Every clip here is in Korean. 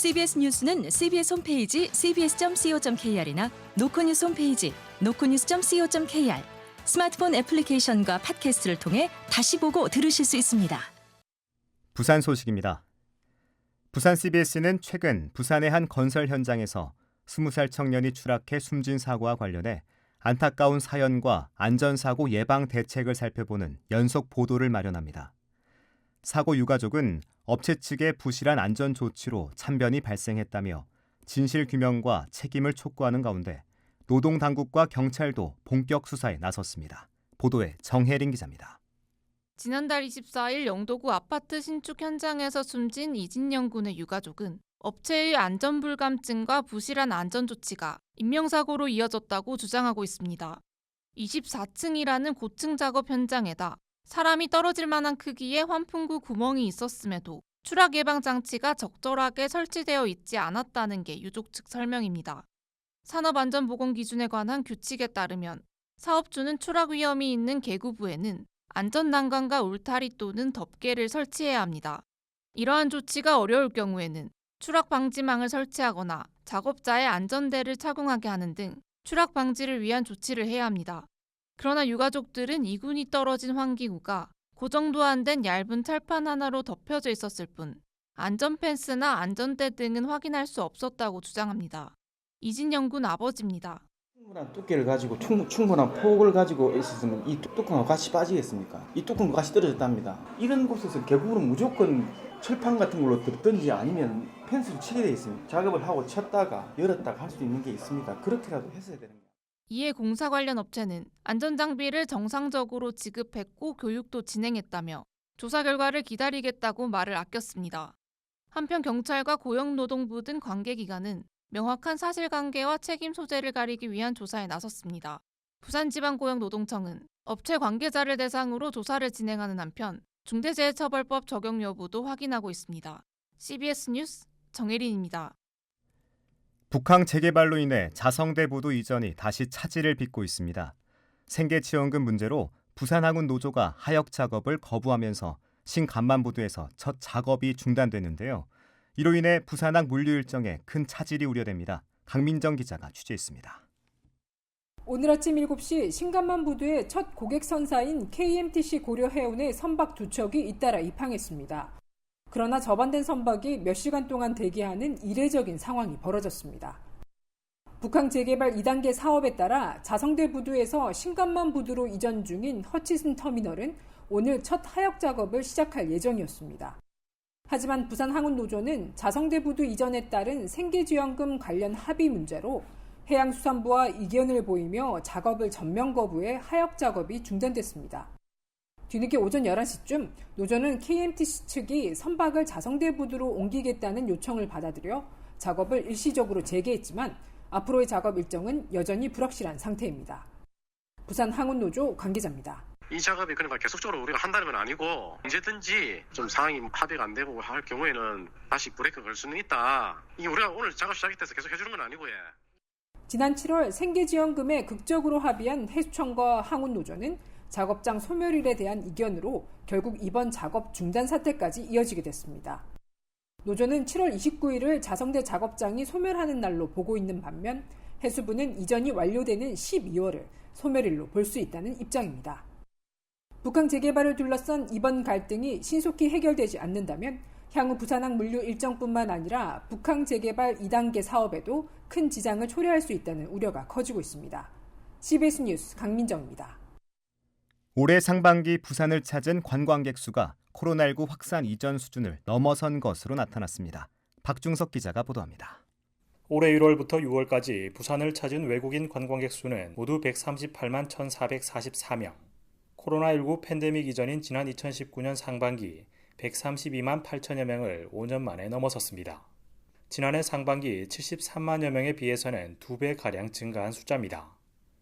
CBS 뉴스는 CBS 홈페이지 cbs.co.kr이나 노컷뉴스 홈페이지 노컷뉴스.co.kr, 스마트폰 애플리케이션과 팟캐스트를 통해 다시 보고 들으실 수 있습니다. 부산 소식입니다. 부산 CBS는 최근 부산의 한 건설 현장에서 20살 청년이 추락해 숨진 사고와 관련해 안타까운 사연과 안전사고 예방 대책을 살펴보는 연속 보도를 마련합니다. 사고 유가족은 업체 측의 부실한 안전 조치로 참변이 발생했다며 진실규명과 책임을 촉구하는 가운데 노동당국과 경찰도 본격 수사에 나섰습니다. 보도에 정혜린 기자입니다. 지난달 24일 영도구 아파트 신축 현장에서 숨진 이진영 군의 유가족은 업체의 안전불감증과 부실한 안전조치가 인명사고로 이어졌다고 주장하고 있습니다. 24층이라는 고층 작업 현장에다 사람이 떨어질 만한 크기의 환풍구 구멍이 있었음에도 추락 예방 장치가 적절하게 설치되어 있지 않았다는 게 유족 측 설명입니다. 산업안전보건기준에 관한 규칙에 따르면 사업주는 추락 위험이 있는 계구부에는 안전난간과 울타리 또는 덮개를 설치해야 합니다. 이러한 조치가 어려울 경우에는 추락 방지망을 설치하거나 작업자의 안전대를 착용하게 하는 등 추락 방지를 위한 조치를 해야 합니다. 그러나 유가족들은 이군이 떨어진 환기구가 고정도 안 된 얇은 철판 하나로 덮여져 있었을 뿐 안전펜스나 안전대 등은 확인할 수 없었다고 주장합니다. 이진영 군 아버지입니다. 충분한 두께를 가지고 충분한 폭을 가지고 있었으면 이 뚜껑과 같이 빠지겠습니까? 이 뚜껑과 같이 떨어졌답니다. 이런 곳에서 계곡은 무조건 철판 같은 걸로 들든지 아니면 펜스를 치게 돼 있습니다. 작업을 하고 쳤다가 열었다가 할 수도 있는 게 있습니다. 그렇게라도 했어야 되는 거예요. 이에 공사 관련 업체는 안전장비를 정상적으로 지급했고 교육도 진행했다며 조사 결과를 기다리겠다고 말을 아꼈습니다. 한편 경찰과 고용노동부 등 관계기관은 명확한 사실관계와 책임 소재를 가리기 위한 조사에 나섰습니다. 부산지방고용노동청은 업체 관계자를 대상으로 조사를 진행하는 한편 중대재해처벌법 적용 여부도 확인하고 있습니다. CBS 뉴스 정혜린입니다. 북항 재개발로 인해 자성대 부두 이전이 다시 차질을 빚고 있습니다. 생계지원금 문제로 부산항운 노조가 하역 작업을 거부하면서 신간만부두에서 첫 작업이 중단됐는데요. 이로 인해 부산항 물류 일정에 큰 차질이 우려됩니다. 강민정 기자가 취재했습니다. 오늘 아침 7시 신간만부두의 첫 고객선사인 KMTC 고려해운의 선박 2척이 잇따라 입항했습니다. 그러나 접안된 선박이 몇 시간 동안 대기하는 이례적인 상황이 벌어졌습니다. 북항 재개발 2단계 사업에 따라 자성대 부두에서 신간만 부두로 이전 중인 허치슨 터미널은 오늘 첫 하역 작업을 시작할 예정이었습니다. 하지만 부산항운노조는 자성대 부두 이전에 따른 생계지원금 관련 합의 문제로 해양수산부와 이견을 보이며 작업을 전면 거부해 하역 작업이 중단됐습니다. 뒤늦게 오전 11시쯤 노조는 KMTC 측이 선박을 자성대 부두로 옮기겠다는 요청을 받아들여 작업을 일시적으로 재개했지만 앞으로의 작업 일정은 여전히 불확실한 상태입니다. 부산항운노조 관계자입니다. 이 작업이 그러니까 계속적으로 우리가 한다는 건 아니고 언제든지 좀 상황이 합의가 안 되고 할 경우에는 다시 브레이크 걸 수는 있다. 이게 우리가 오늘 작업 시작했다서 계속 해주는 건 아니고. 지난 7월 생계지원금에 극적으로 합의한 해수청과 항운노조는 작업장 소멸일에 대한 이견으로 결국 이번 작업 중단 사태까지 이어지게 됐습니다. 노조는 7월 29일을 자성대 작업장이 소멸하는 날로 보고 있는 반면 해수부는 이전이 완료되는 12월을 소멸일로 볼 수 있다는 입장입니다. 북항 재개발을 둘러싼 이번 갈등이 신속히 해결되지 않는다면 향후 부산항 물류 일정뿐만 아니라 북항 재개발 2단계 사업에도 큰 지장을 초래할 수 있다는 우려가 커지고 있습니다. CBS 뉴스 강민정입니다. 올해 상반기 부산을 찾은 관광객 수가 코로나19 확산 이전 수준을 넘어선 것으로 나타났습니다. 박중석 기자가 보도합니다. 올해 1월부터 6월까지 부산을 찾은 외국인 관광객 수는 모두 138만 1,444명. 코로나19 팬데믹 이전인 지난 2019년 상반기 132만 8천여 명을 5년 만에 넘어섰습니다. 지난해 상반기 73만여 명에 비해서는 2배가량 증가한 숫자입니다.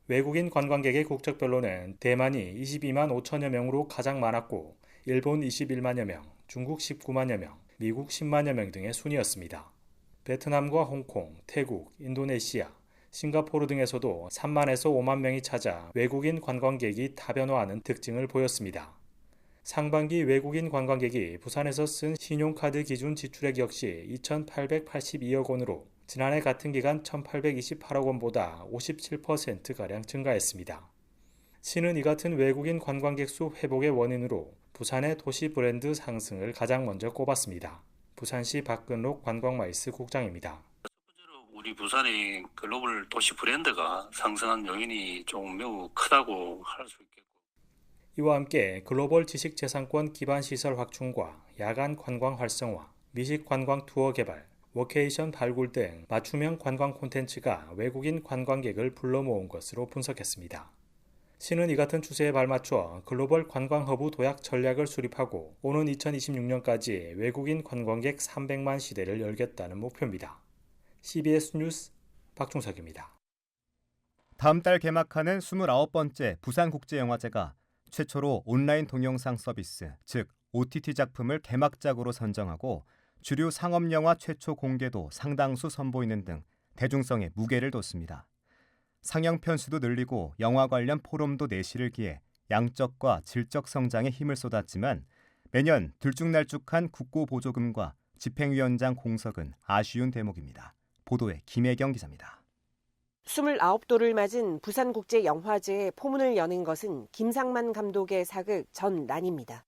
외국인 관광객의 국적별로는 대만이 22만 5천여 명으로 가장 많았고 일본 21만여 명, 중국 19만여 명, 미국 10만여 명 등의 순이었습니다. 베트남과 홍콩, 태국, 인도네시아, 싱가포르 등에서도 3만에서 5만 명이 찾아 외국인 관광객이 다변화하는 특징을 보였습니다. 상반기 외국인 관광객이 부산에서 쓴 신용카드 기준 지출액 역시 2,882억 원으로 지난해 같은 기간 1,828억 원보다 57%가량 증가했습니다. 시는 이 같은 외국인 관광객 수 회복의 원인으로 부산의 도시 브랜드 상승을 가장 먼저 꼽았습니다. 부산시 박근록 관광마이스 국장입니다. 우리 부산의 글로벌 도시 브랜드가 상승한 요인이 좀 매우 크다고 할 수 있겠고. 이와 함께 글로벌 지식재산권 기반 시설 확충과 야간 관광 활성화, 미식 관광 투어 개발, 워케이션 발굴 등 맞춤형 관광 콘텐츠가 외국인 관광객을 불러 모은 것으로 분석했습니다. 시는 이 같은 추세에 발맞춰 글로벌 관광 허브 도약 전략을 수립하고 오는 2026년까지 외국인 관광객 300만 시대를 열겠다는 목표입니다. CBS 뉴스 박종석입니다. 다음 달 개막하는 29번째 부산국제영화제가 최초로 온라인 동영상 서비스, 즉 OTT 작품을 개막작으로 선정하고 주류 상업영화 최초 공개도 상당수 선보이는 등 대중성에 무게를 뒀습니다. 상영 편수도 늘리고 영화 관련 포럼도 내실을 기해 양적과 질적 성장에 힘을 쏟았지만 매년 들쭉날쭉한 국고 보조금과 집행위원장 공석은 아쉬운 대목입니다. 보도에 김혜경 기자입니다. 29도를 맞은 부산국제영화제의 포문을 여는 것은 김상만 감독의 사극 전난입니다.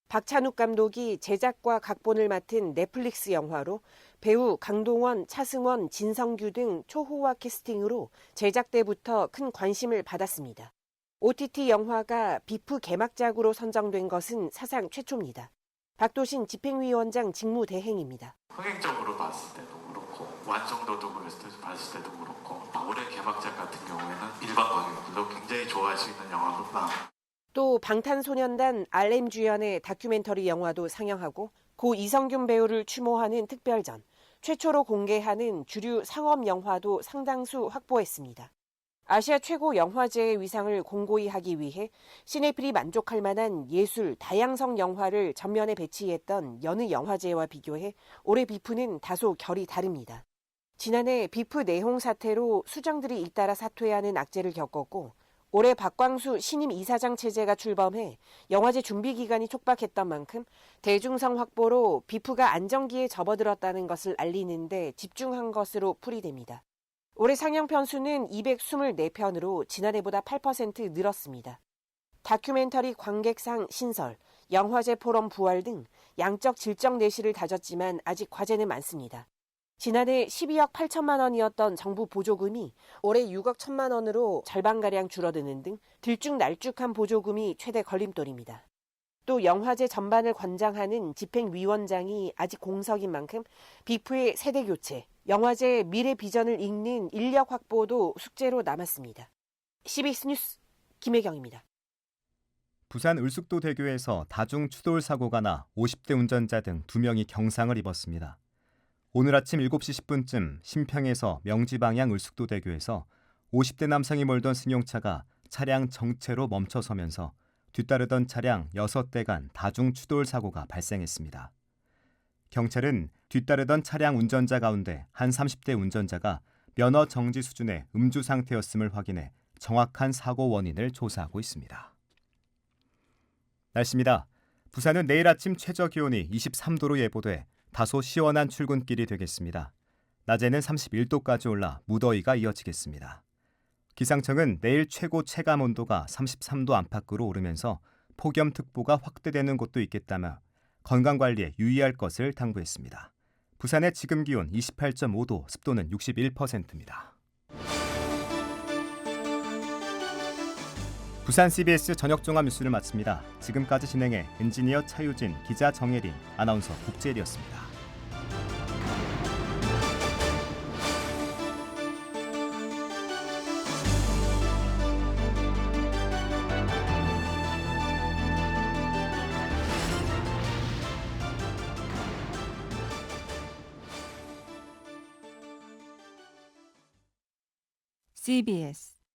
박찬욱 감독이 제작과 각본을 맡은 넷플릭스 영화로 배우 강동원, 차승원, 진성규 등 초호화 캐스팅으로 제작 때부터 큰 관심을 받았습니다. OTT 영화가 비프 개막작으로 선정된 것은 사상 최초입니다. 박도신 집행위원장 직무대행입니다. 흥행적으로 봤을 때도 그렇고 완성도도 봤을 때도 그렇고 올해 개막작 같은 경우에는 일반 관객들도 굉장히 좋아할 수 있는 영화구나. 또 방탄소년단 RM 주연의 다큐멘터리 영화도 상영하고 고 이성균 배우를 추모하는 특별전, 최초로 공개하는 주류 상업 영화도 상당수 확보했습니다. 아시아 최고 영화제의 위상을 공고히 하기 위해 시네필이 만족할 만한 예술, 다양성 영화를 전면에 배치했던 여느 영화제와 비교해 올해 비프는 다소 결이 다릅니다. 지난해 비프 내홍 사태로 수장들이 잇따라 사퇴하는 악재를 겪었고 올해 박광수 신임 이사장 체제가 출범해 영화제 준비 기간이 촉박했던 만큼 대중성 확보로 비프가 안정기에 접어들었다는 것을 알리는 데 집중한 것으로 풀이됩니다. 올해 상영 편수는 224편으로 지난해보다 8% 늘었습니다. 다큐멘터리 관객상 신설, 영화제 포럼 부활 등 양적 질적 내실을 다졌지만 아직 과제는 많습니다. 지난해 12억 8천만 원이었던 정부 보조금이 올해 6억 1천만 원으로 절반가량 줄어드는 등 들쭉날쭉한 보조금이 최대 걸림돌입니다. 또 영화제 전반을 관장하는 집행위원장이 아직 공석인 만큼 비프의 세대교체, 영화제의 미래 비전을 읽는 인력 확보도 숙제로 남았습니다. CBS 뉴스 김혜경입니다. 부산 을숙도대교에서 다중 추돌 사고가 나 50대 운전자 등 2명이 경상을 입었습니다. 오늘 아침 7시 10분쯤 신평에서 명지 방향 을숙도대교에서 50대 남성이 몰던 승용차가 차량 정체로 멈춰서면서 뒤따르던 차량 6대 간 다중 추돌 사고가 발생했습니다. 경찰은 뒤따르던 차량 운전자 가운데 한 30대 운전자가 면허 정지 수준의 음주 상태였음을 확인해 정확한 사고 원인을 조사하고 있습니다. 날씨입니다. 부산은 내일 아침 최저 기온이 23도로 예보돼 다소 시원한 출근길이 되겠습니다. 낮에는 31도까지 올라 무더위가 이어지겠습니다. 기상청은 내일 최고 체감 온도가 33도 안팎으로 오르면서 폭염특보가 확대되는 곳도 있겠다며 건강관리에 유의할 것을 당부했습니다. 부산의 지금 기온 28.5도, 습도는 61%입니다. 부산 CBS 저녁종합 뉴스를 마칩니다. 지금까지 진행해 엔지니어 차유진, 기자 정혜린, 아나운서 국재일이었습니다. CBS